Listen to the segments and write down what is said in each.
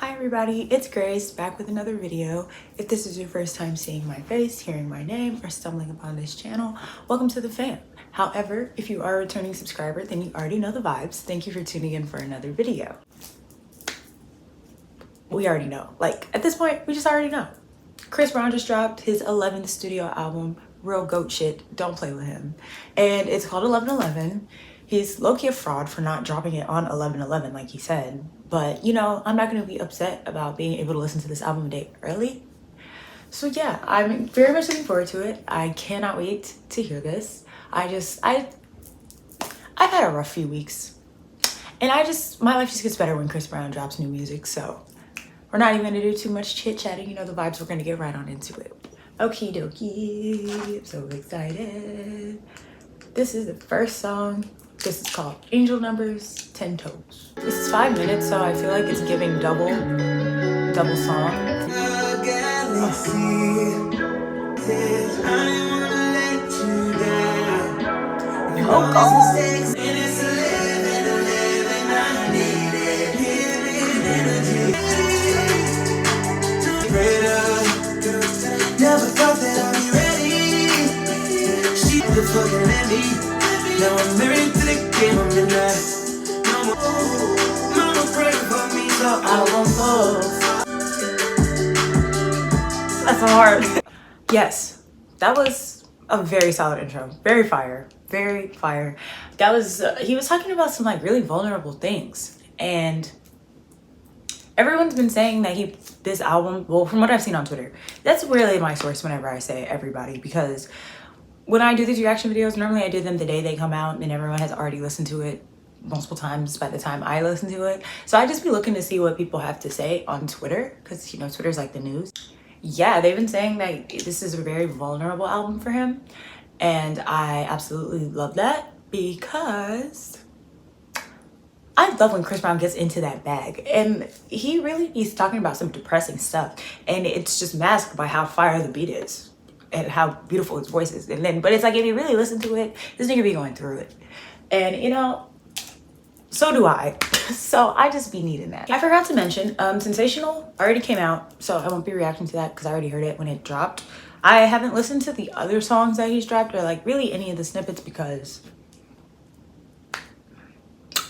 Hi everybody, it's Grace back with another video. If this is your first time seeing my face, hearing my name, or stumbling upon this channel, welcome to the fam. However, if you are a returning subscriber, then you already know the vibes. Thank you for tuning in for another video. We already know. Like, at this point, we just already know. Chris Brown just dropped his 11th studio album, real goat shit, don't play with him. And it's called 11/11. He's low-key a fraud for not dropping it on 11/11 like he said. But, you know, I'm not going to be upset about being able to listen to this album a day early. So yeah, I'm very much looking forward to it. I cannot wait to hear this. I've had a rough few weeks. And my life just gets better when Chris Brown drops new music, so we're not even gonna do too much chit-chatting. You know the vibes, we're gonna get right on into it. Okie dokie, I'm so excited. This is the first song. This is called Angel Numbers, 10 Toes. This is 5 minutes, so I feel like it's giving double song. Oh, go. Never thought that I'd be ready. She the fucking let me. Now I'm married to the game of midnight. Mama prayed for me, so I won't fall. That's so hard. Yes, that was a very solid intro. Very fire. Very fire. That was he was talking about some like really vulnerable things, and everyone's been saying that this album, well, from what I've seen on Twitter, that's really my source whenever I say everybody, because when I do these reaction videos, normally I do them the day they come out and everyone has already listened to it multiple times by the time I listen to it. So I just be looking to see what people have to say on Twitter, because, you know, Twitter's like the news. Yeah, they've been saying that this is a very vulnerable album for him. And I absolutely love that, because I love when Chris Brown gets into that bag, and he's talking about some depressing stuff, and it's just masked by how fire the beat is and how beautiful his voice is. But it's like, if you really listen to it, this nigga be going through it, and you know, so do I. So I just be needing that. I forgot to mention, Sensational already came out, so I won't be reacting to that because I already heard it when it dropped. I haven't listened to the other songs that he's dropped, or like really any of the snippets, because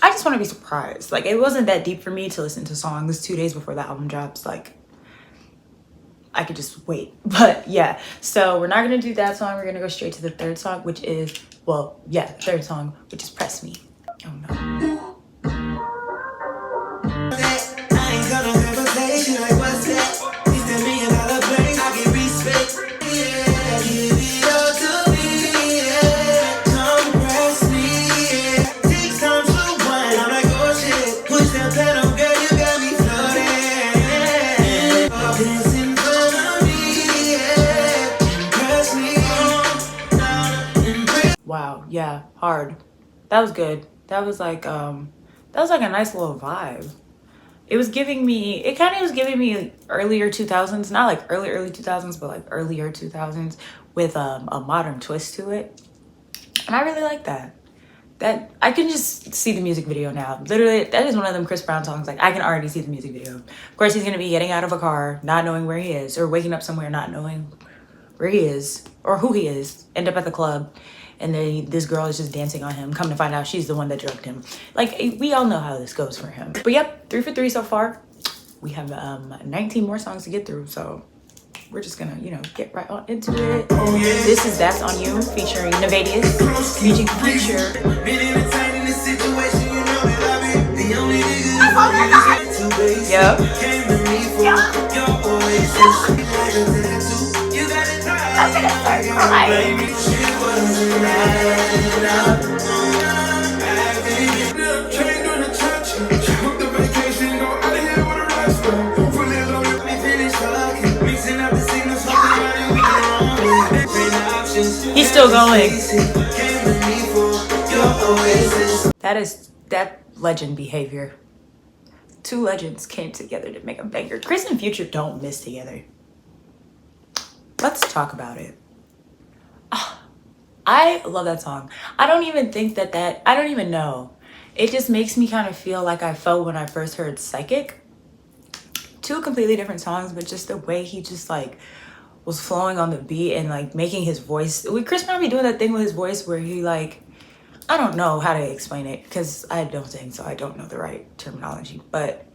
I just want to be surprised. Like, it wasn't that deep for me to listen to songs 2 days before the album drops. Like, I could just wait. But yeah, so we're not gonna do that song. We're gonna go straight to the third song, which is, well, yeah, the third song, which is Press Me. Oh no. Wow, yeah, hard. That was good. That was like a nice little vibe. It was giving me, it kind of was giving me earlier 2000s, not like early 2000s, but like earlier 2000s with a modern twist to it. And I really like that. That I can just see the music video now. Literally, that is one of them Chris Brown songs. Like, I can already see the music video. Of course, he's gonna be getting out of a car, not knowing where he is, or waking up somewhere not knowing where he is or who he is, end up at the club, and then this girl is just dancing on him. Come to find out she's the one that drugged him. Like, we all know how this goes for him. But yep, 3 for 3 so far. We have 19 more songs to get through, so we're just gonna, you know, get right on into it. This is That's On You featuring Nevadius, featuring Future. Yep. I'm gonna start crying. He's still going. That legend behavior. 2 legends came together to make a banger. Chris and Future don't miss together. Let's talk about it. I love that song. I don't even think I don't even know. It just makes me kind of feel like I felt when I first heard Psychic. two completely different songs, but just the way he just like was flowing on the beat and like making his voice. Chris Brown be doing that thing with his voice where he like, I don't know how to explain it because I don't sing, so I don't know the right terminology, but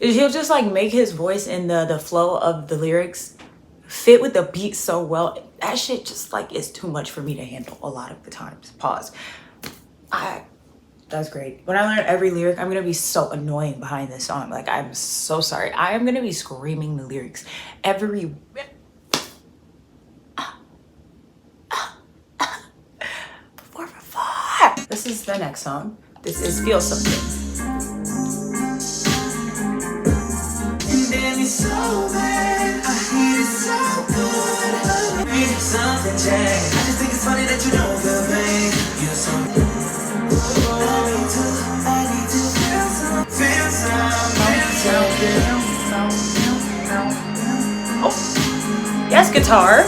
he'll just like make his voice and the flow of the lyrics fit with the beat so well. That shit just like is too much for me to handle a lot of the times. Pause. That's great. When I learn every lyric, I'm gonna be so annoying behind this song. Like, I'm so sorry. I am gonna be screaming the lyrics every 4 for 4. This is the next song. This is Feel Something. So bad, I hate it so good. Need something changed. I just think it's funny that you don't feel pain. You're so I need to feel something. Oh, yes, guitar.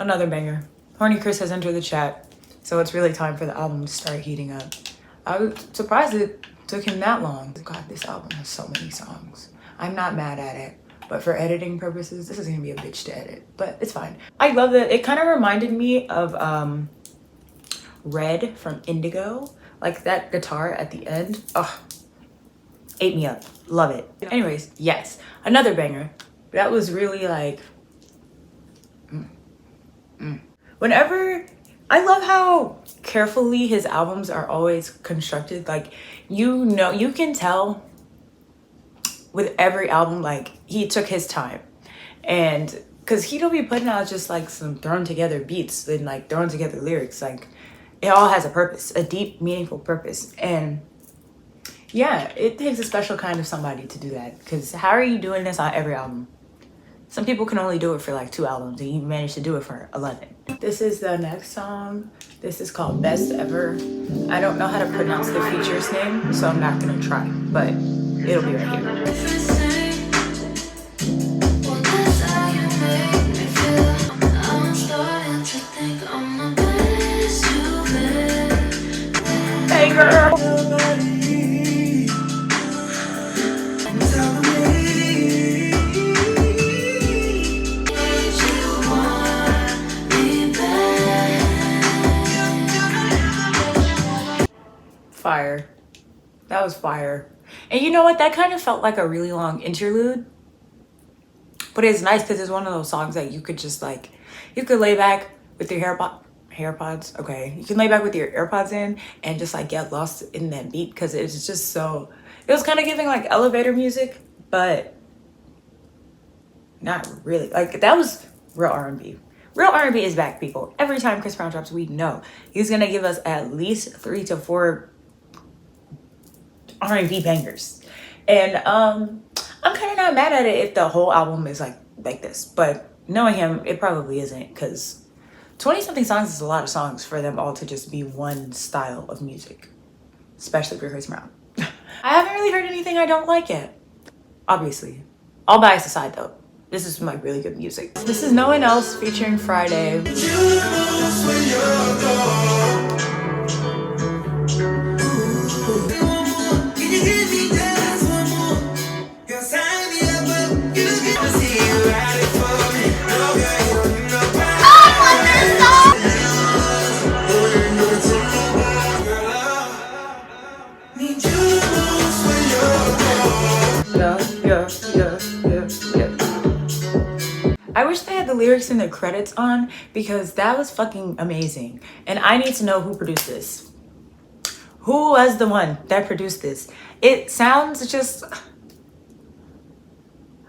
Another banger. Horny Chris has entered the chat, so it's really time for the album to start heating up. I was surprised it took him that long. God, this album has so many songs. I'm not mad at it, but for editing purposes, this is gonna be a bitch to edit, but it's fine. I love that. It kind of reminded me of Red from Indigo. Like that guitar at the end, oh, ate me up. Love it. Anyways, yes, another banger. That was really like, Whenever, I love how carefully his albums are always constructed. Like, you know, you can tell with every album, like, he took his time. And because he don't be putting out just like some thrown together beats and like thrown together lyrics. Like, it all has a purpose, a deep, meaningful purpose. And yeah, it takes a special kind of somebody to do that. Because how are you doing this on every album? Some people can only do it for like 2 albums, and you managed to do it for 11. This is the next song. This is called Best Ever. I don't know how to pronounce the feature's name, so I'm not gonna try, but it'll be right here. Hey girl! Fire. That was fire. And you know what? That kind of felt like a really long interlude. But it's nice because it's one of those songs that you could just like, you could lay back with your AirPods. Okay. You can lay back with your AirPods in and just like get lost in that beat because it's just so, it was kind of giving like elevator music, but not really. Like, that was real R&B. Real R&B is back, people. Every time Chris Brown drops, we know he's gonna give us at least 3 to 4 R&B bangers. And I'm kind of not mad at it if the whole album is like this, but knowing him, it probably isn't, because 20 something songs is a lot of songs for them all to just be one style of music, especially for Chris Brown. I haven't really heard anything I don't like yet, obviously. All bias aside though, this is like really good music. This is No One Else featuring Friday. I wish they had the lyrics in the credits on because that was fucking amazing. And I need to know who produced this. Who was the one that produced this? It sounds just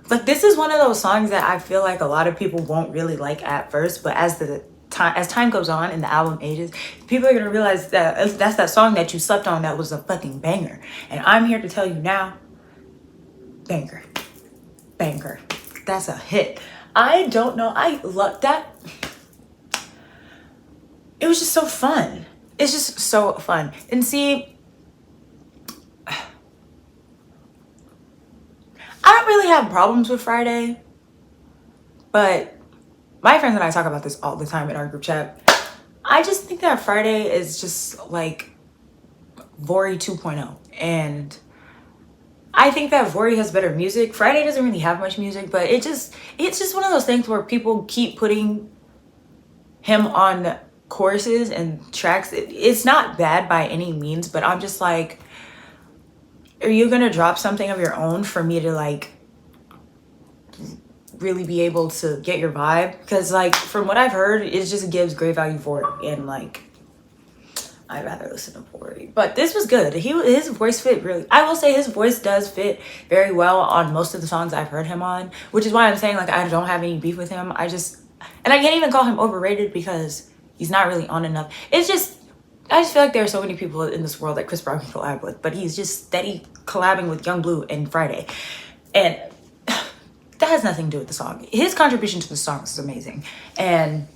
like this is one of those songs that I feel like a lot of people won't really like at first, but as time goes on and the album ages, people are gonna realize that that's that song that you slept on that was a fucking banger. And I'm here to tell you now, banger. That's a hit. I don't know. I love that. It was just so fun. It's just so fun. And see, I don't really have problems with Friday, but my friends and I talk about this all the time in our group chat. I just think that Friday is just like Vori 2.0. And I think that Vori has better music. Friday doesn't really have much music, but it's just one of those things where people keep putting him on choruses and tracks. It's not bad by any means, but I'm just like, are you gonna drop something of your own for me to like really be able to get your vibe? Because like from what I've heard, it just gives great value for it, and like I'd rather listen to Vori. But this was good. His voice fit really, I will say his voice does fit very well on most of the songs I've heard him on, which is why I'm saying like I don't have any beef with him. And I can't even call him overrated because he's not really on enough. I just feel like there are so many people in this world that Chris Brown can collab with, but he's just steady collabing with Young Blue and Friday. And that has nothing to do with the song. His contribution to the song is amazing. And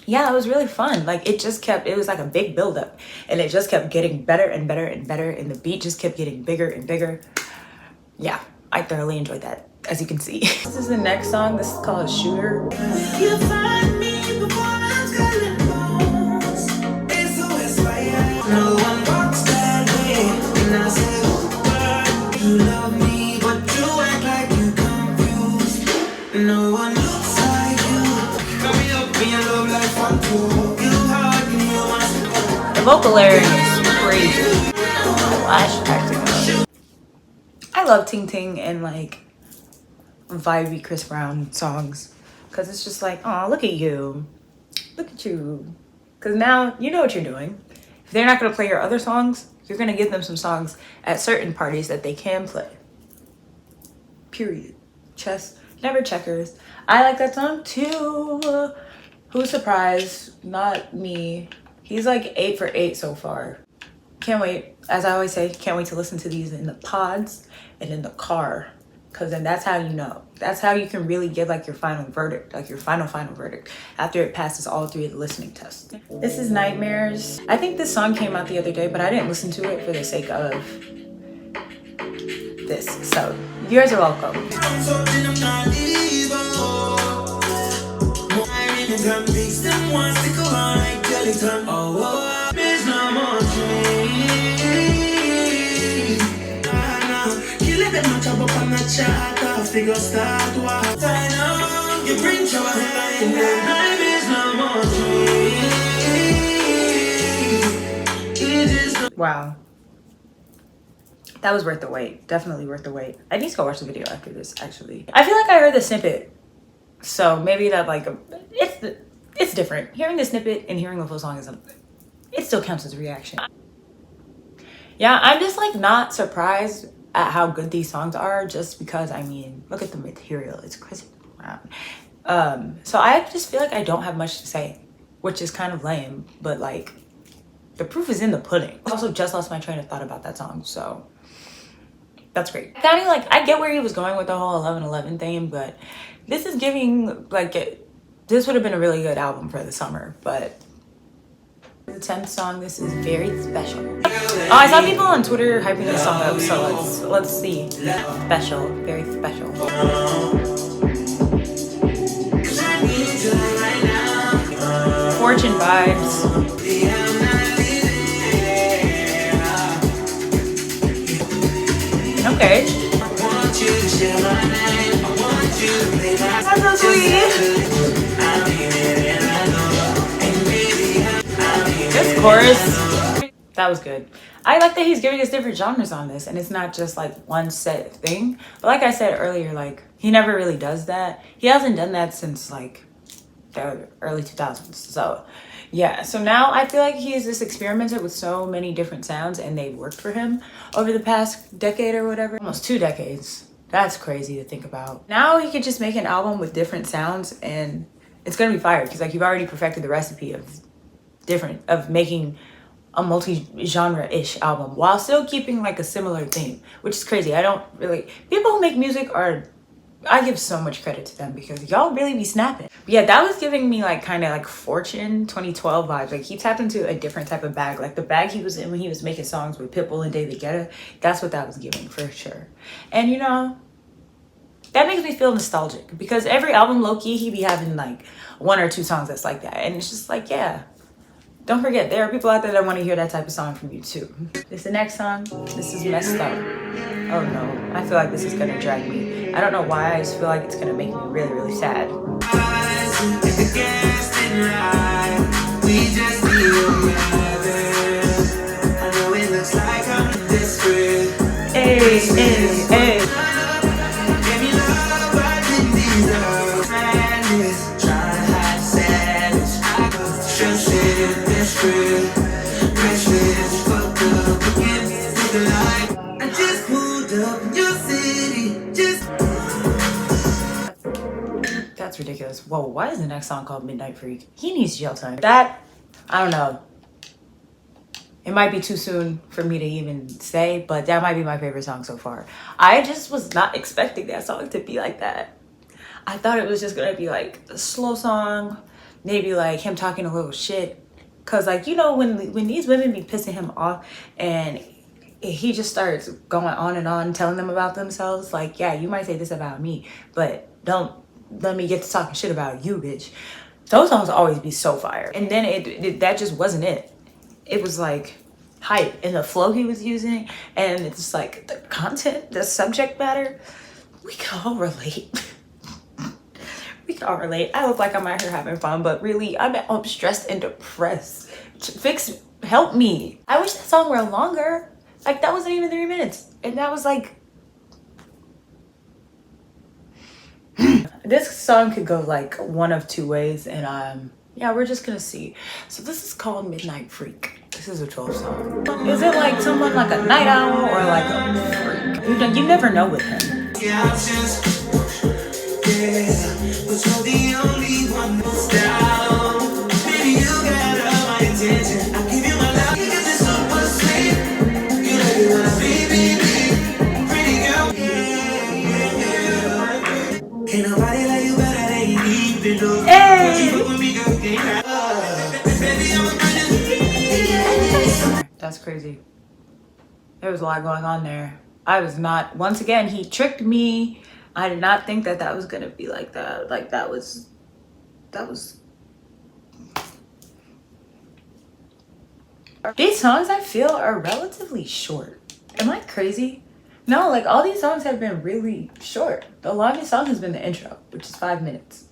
yeah, it was really fun. Like it was like a big buildup, and it just kept getting better and better and better. And the beat just kept getting bigger and bigger. Yeah, I thoroughly enjoyed that, as you can see. This is the next song. This is called Shooter. You find me before I'm gonna lose. SOS fire. No one walks that way. And I say, you love me, but you act like you confused. No one looks like you. Got me up in your love like fun too. You hard and you must. The vocal area is crazy. Lash acting. I love Ting Ting and like vibey Chris Brown songs, because it's just like, oh, look at you, because now you know what you're doing. If they're not going to play your other songs, you're going to give them some songs at certain parties that they can play, period. Chess never checkers. I like that song too. Who's surprised? Not me. He's like 8 for 8 so far. Can't wait, as I always say, can't wait to listen to these in the pods and in the car, because then that's how you know. That's how you can really give like your final verdict, like your final verdict after it passes all 3 of the listening tests. This is Nightmares. I think this song came out the other day, but I didn't listen to it for the sake of this. So you guys are welcome. Wow, that was worth the wait. Definitely worth the wait. I need to go watch the video after this, actually. I feel like I heard the snippet, so maybe that like it's different. Hearing the snippet and hearing the full song it still counts as a reaction. Yeah, I'm just like not surprised at how good these songs are, just because I mean, look at the material. It's Chris Brown. So I just feel like I don't have much to say, which is kind of lame, but like the proof is in the pudding. I also just lost my train of thought about that song, so that's great. Kind of like, I get where he was going with the whole 11/11 thing, but this is giving like this would have been a really good album for the summer. But the 10th song, this is Very Special. Oh, I saw people on Twitter hyping this song up, so let's see. Special, very special. Fortune vibes. Okay. That's so sweet. This chorus, that was good. I like that he's giving us different genres on this, and it's not just like one set thing. But like I said earlier, like he never really does that. He hasn't done that since like the early 2000s. So yeah, so now I feel like he's just experimented with so many different sounds, and they worked for him over the past decade or whatever. Almost 2 decades. That's crazy to think about. Now he could just make an album with different sounds, and it's gonna be fire, because like you've already perfected the recipe of making a multi-genre-ish album while still keeping like a similar theme, which is crazy. People who make music I give so much credit to them, because y'all really be snapping. But yeah, that was giving me like kind of like Fortune 2012 vibes. Like he tapped into a different type of bag, like the bag he was in when he was making songs with Pitbull and David Guetta. That's what that was giving for sure. And you know, that makes me feel nostalgic, because every album low-key he be having like 1 or 2 songs that's like that, and it's just like, yeah, don't forget, there are people out there that want to hear that type of song from you too. This is the next song. This is Messed Up. Oh no, I feel like this is gonna drag me. I don't know why, I just feel like it's gonna make me really, really sad. Hey, hey, hey. That's ridiculous. Whoa, why is the next song called Midnight Freak? He needs jail time. That, I don't know. It might be too soon for me to even say, but that might be my favorite song so far. I just was not expecting that song to be like that. I thought it was just gonna be like a slow song, maybe like him talking a little shit. Cause like, you know, when these women be pissing him off and he just starts going on and on telling them about themselves, like, yeah, you might say this about me, but don't let me get to talking shit about you, bitch. Those songs always be so fire. And then that just wasn't it. It was like hype and the flow he was using, and it's like the content, the subject matter. We can all relate. We can all relate. I look like I'm out here having fun, but really I'm stressed and depressed. Fix, help me. I wish that song were longer. Like, that wasn't even 3 minutes. And that was like, this song could go like one of two ways, and yeah, we're just gonna see. So this is called Midnight Freak. This is a 12 song. Is it like someone like a night owl or like a freak? You never know with him. Yeah, but you're the only one that's down. Baby, you got all my attention. I'll give you my love. You get this super sweet. You like it when I be, pretty girl. Ain't nobody like you better than you even know. Hey! That's crazy. There was a lot going on there. I was not, once again, he tricked me. I did not think that that was gonna be like that. Like that was. These songs I feel are relatively short. Am I crazy? No, like all these songs have been really short. The longest song has been the intro, which is 5 minutes.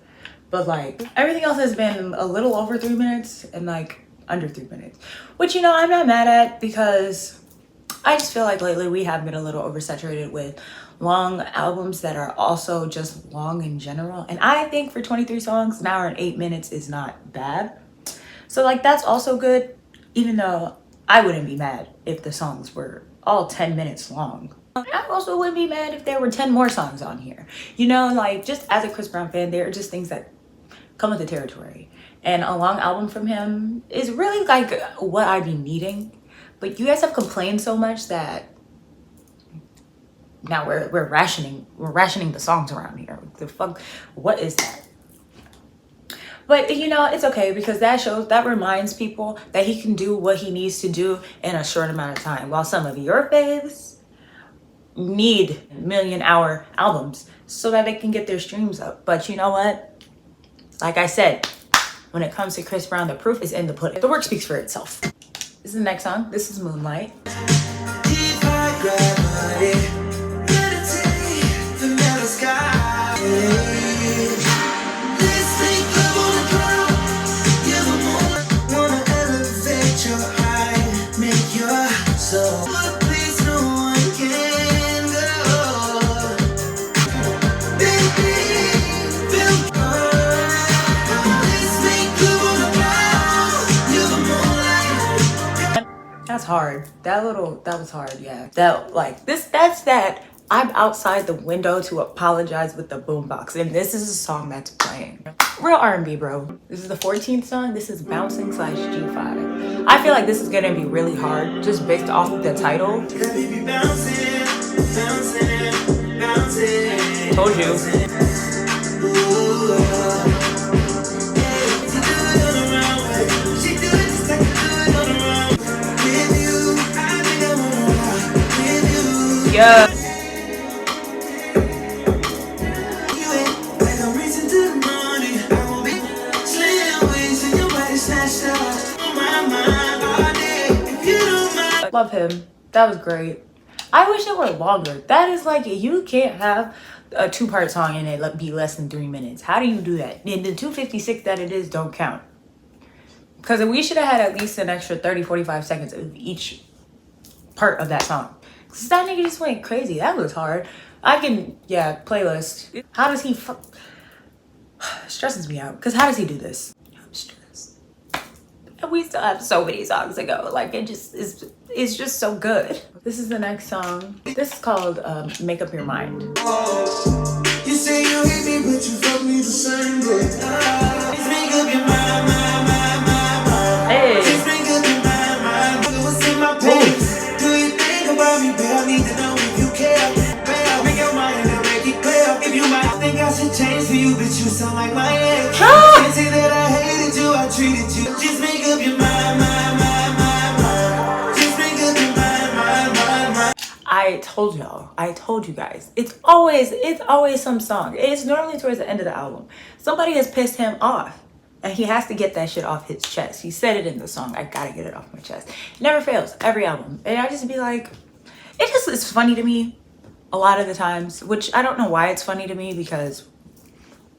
But like everything else has been a little over 3 minutes and like under 3 minutes. Which, you know, I'm not mad at, because I just feel like lately we have been a little oversaturated with long albums that are also just long in general. And I think for 23 songs, an hour and 8 minutes is not bad. So like that's also good, even though I wouldn't be mad if the songs were all 10 minutes long. I also wouldn't be mad if there were 10 more songs on here. You know, like just as a Chris Brown fan, there are just things that come with the territory. And a long album from him is really like what I'd be needing. But you guys have complained so much that now we're rationing the songs around here. The fuck, what is that? But you know, it's okay, because that reminds people that he can do what he needs to do in a short amount of time. While some of your faves need million-hour albums so that they can get their streams up. But you know what? Like I said, when it comes to Chris Brown, the proof is in the pudding. The work speaks for itself. This is the next song. This is Moonlight. If I gravity, meditate the metal sky. Let's make love on the ground. You're the one. Wanna elevate your eye, make your soul. But please, no one can go. Baby, feel let's make love on the ground. You're the moonlight. That's hard. That was hard, yeah. That's that I'm outside the window to apologize with the boombox, and this is a song that's playing. Real R&B, bro. This is the 14th song. This is Bouncing / G5. I feel like this is gonna be really hard just based off of the title. Told you. Yeah. love him. That was great. I wish it were longer. That is like, you can't have a 2-part song and it be less than 3 minutes. How do you do that? And the 2:56 that it is don't count. Because we should have had at least an extra 30-45 seconds of each part of that song. Because that nigga just went crazy. That was hard. I can, yeah, playlist. How does he stresses me out. Because how does he do this? I'm stressed. And we still have so many songs to go. Like, it just is, it's just so good. This is the next song. This is called Make Up Your Mind. You say you hate me, but you fuck me the same way. Just make up your mind, Hey. Just make up your mind. What's in my pants? Do you think about me, babe? I need to know if you care. Babe, make your mind and make it clear. If you might think I should change for you, but you sound like my ex. Can't say that I hated you, I treated you. Just make up your mind. Just make up your mind. I told y'all, I told you guys, it's always some song. It's normally towards the end of the album. Somebody has pissed him off and he has to get that shit off his chest. He said it in the song, I gotta get it off my chest. It never fails, every album. And I just be like, it's funny to me a lot of the times, which I don't know why it's funny to me, because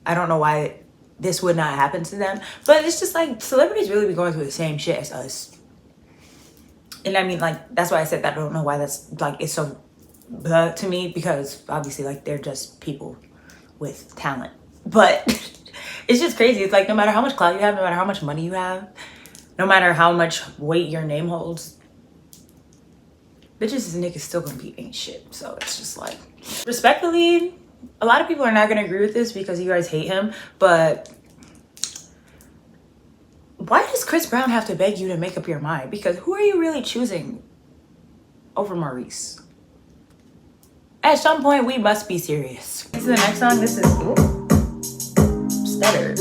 I don't know why this would not happen to them. But it's just like, celebrities really be going through the same shit as us. And I mean, like, that's why I said that. I don't know why that's, like, it's so blah to me, because obviously, like, they're just people with talent. But it's just crazy. It's like, no matter how much clout you have, no matter how much money you have, no matter how much weight your name holds, bitches and niggas still gonna be ain't shit. So it's just like, respectfully, a lot of people are not gonna agree with this because you guys hate him, but why does Chris Brown have to beg you to make up your mind? Because who are you really choosing over Maurice? At some point, we must be serious. This is the next song. This is, ooh, stutter.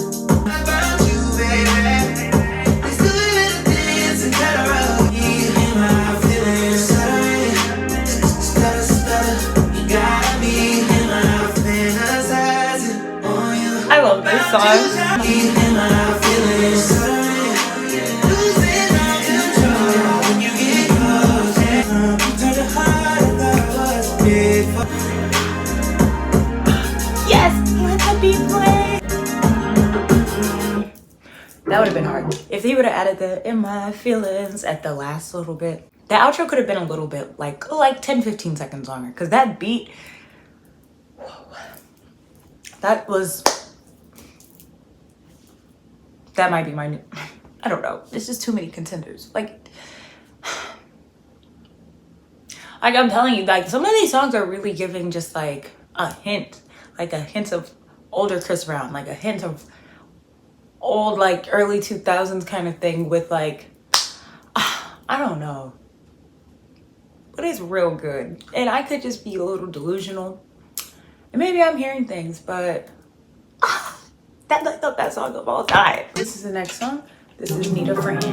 I love this song. That would have been hard. If he would have added the "in my feelings" at the last little bit, the outro could have been a little bit like 10-15 seconds longer. Cause that beat, that might be my new, I don't know. It's just too many contenders. Like I'm telling you, like, some of these songs are really giving just like a hint of older Chris Brown, like a hint of old, like, early 2000s kind of thing with, like, I don't know, but it's real good. And I could just be a little delusional, and maybe I'm hearing things, but that's like the best song of all time. This is the next song. This is Need a Friend.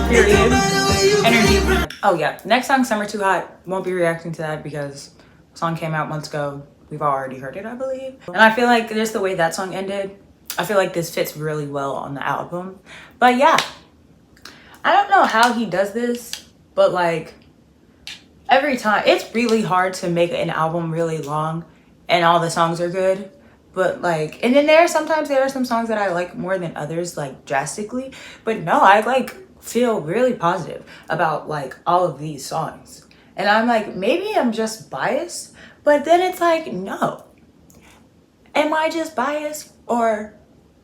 Period. Energy. Oh yeah, next song, Summer Too Hot. Won't be reacting to that because the song came out months ago. We've already heard it, I believe. And I feel like just the way that song ended, I feel like this fits really well on the album. But yeah, I don't know how he does this, but like every time, it's really hard to make an album really long and all the songs are good. But like, and then there are some songs that I like more than others, like drastically. But no, I like feel really positive about like all of these songs. And I'm like, maybe I'm just biased, but then it's like, no. Am I just biased, or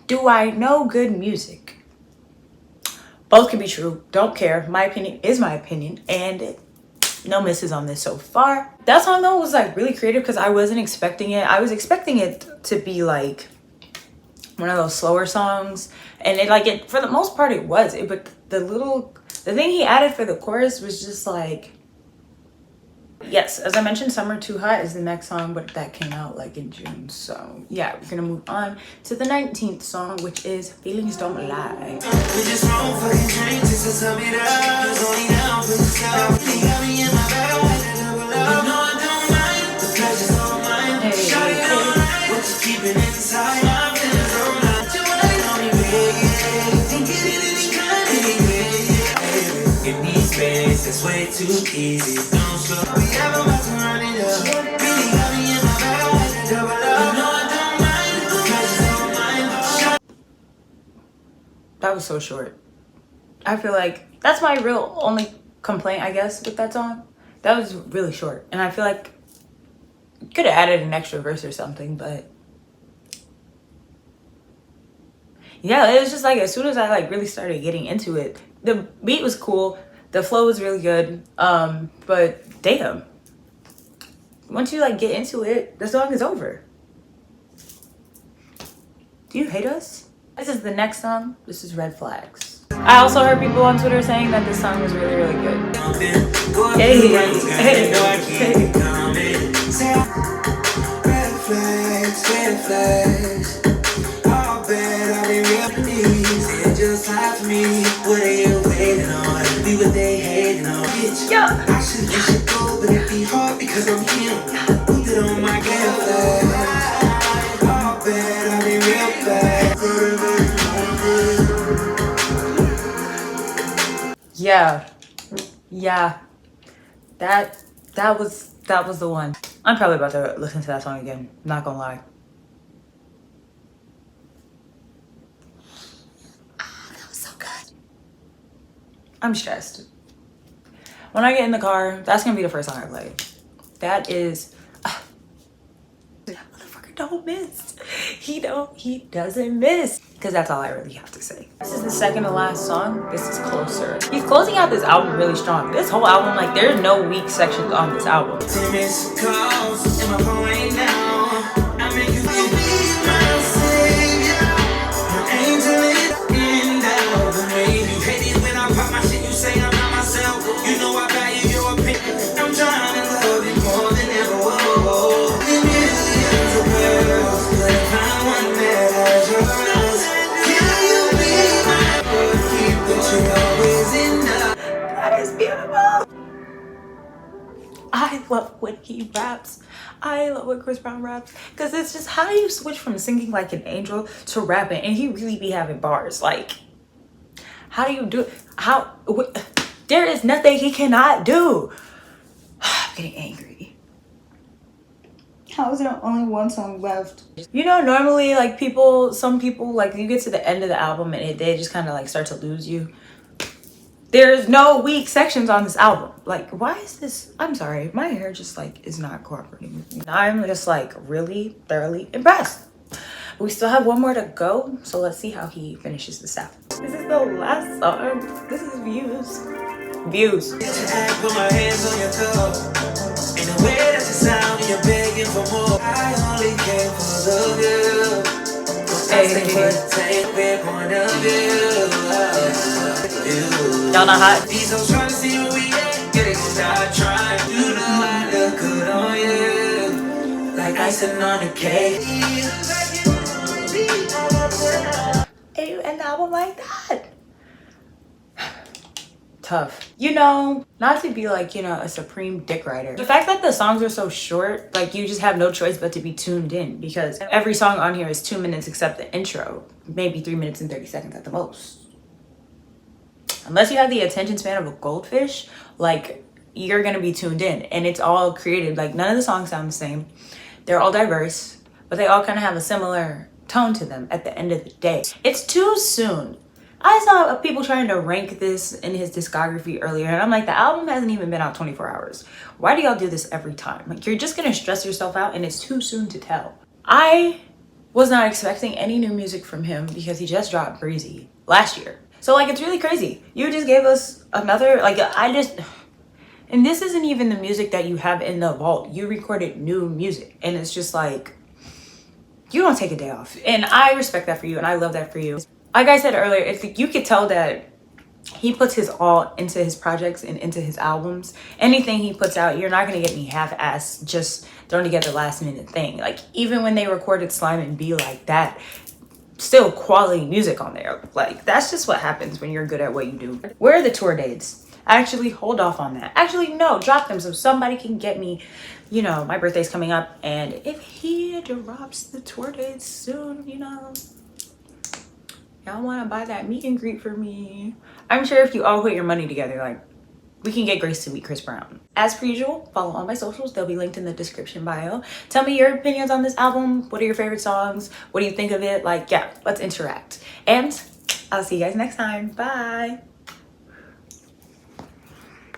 do I know good music? Both can be true. Don't care. My opinion is my opinion, and no misses on this so far. That song though was like really creative because I wasn't expecting it. I was expecting it to be like one of those slower songs, and it for the most part it was. But the thing he added for the chorus was just like, Yes, as I mentioned, Summer Too Hot is the next song, but that came out like in June. So yeah, we're gonna move on to the 19th song, which is Feelings Don't Lie. We just roll fucking drinks just to sum it up. Going down for yourself. You got me in my bag, I had to double up. No, I don't mind. The pleasure's all mine. Hey, Shout it all hey. night. What you keeping inside? My feelings don't lie. You ain't on me, baby. Think it in any kind, anyway. Give me space, it's way too easy. Don't slow. We ever about to run it up. Really got me in my bag, I had to double up. No, I don't mind. The pleasure's all mine. That was so short. I feel like that's my real only complaint, I guess, with that song. That was really short. And I feel like could have added an extra verse or something, but yeah, it was just like as soon as I like really started getting into it, the beat was cool, the flow was really good, but damn, once you like get into it, the song is over. Do you hate us? This is the next song. This is Red Flags. I also heard people on Twitter saying that this song was really, really good. Hey, hey, hey. Red flags, red flags. All bad, I'll be real please. They just like me. What are you waiting on? Be what they hating on. Bitch, Yeah. I should let you go, but it be hard because I'm him. Put it on my red flag. All bad, I'll be real bad. Yeah. That was the one. I'm probably about to listen to that song again. Not gonna lie. That was so good. I'm stressed. When I get in the car, that's gonna be the first song I play. That is that motherfucker don't miss. He doesn't miss. Because that's all I really have to say. This is the second to last song. This is Closer. He's closing out this album really strong. This whole album, like there's no weak sections on this album. That is beautiful. I love when he raps. I love when Chris Brown raps. Because it's just, how do you switch from singing like an angel to rapping? And he really be having bars. Like, how do you do it? There is nothing he cannot do. I'm getting angry. How is there only one song left? You know, normally like some people, like you get to the end of the album and they just kind of like start to lose you. There's no weak sections on this album. Like, why is this? I'm sorry, my hair just like is not cooperating with me. I'm just like really thoroughly impressed. We still have one more to go, so let's see how he finishes this out. This is the last song. This is Views. Views. Put my hands on your toe. In the way that you sound, you're begging for more. I only came for the view. Take point of view. Y'all not hot? These hoes trying to see where we at. Get it, start trying. You know I look good on you. Like icing on a cake. And an album like that. Tough. You know, not to be like, you know, a supreme dick writer. The fact that the songs are so short, like you just have no choice but to be tuned in, because every song on here is 2 minutes except the intro. Maybe 3 minutes and 30 seconds at the most. Unless you have the attention span of a goldfish, like you're gonna be tuned in. And it's all created, like none of the songs sound the same. They're all diverse, but they all kind of have a similar tone to them at the end of the day. It's too soon. I saw people trying to rank this in his discography earlier, and I'm like, the album hasn't even been out 24 hours. Why do y'all do this every time? Like, you're just gonna stress yourself out, and it's too soon to tell. I was not expecting any new music from him because he just dropped Breezy last year. So like, it's really crazy. You just gave us another, like, and this isn't even the music that you have in the vault. You recorded new music, and it's just like, you don't take a day off. And I respect that for you, and I love that for you. Like I said earlier, it's like you could tell that he puts his all into his projects and into his albums. Anything he puts out, you're not gonna get me half-ass just thrown together last minute thing. Like even when they recorded Slime and Be Like That, still quality music on there. Like that's just what happens when you're good at what you do. Where are the tour dates? Actually, hold off on that. Actually, no, drop them so somebody can get me, you know, my birthday's coming up, and if he drops the tour dates soon, you know, y'all want to buy that meet and greet for me. I'm sure if you all put your money together, like, we can get Grace to meet Chris Brown. As per usual, follow all my socials. They'll be linked in the description bio. Tell me your opinions on this album. What are your favorite songs? What do you think of it? Like, yeah, let's interact. And I'll see you guys next time. Bye.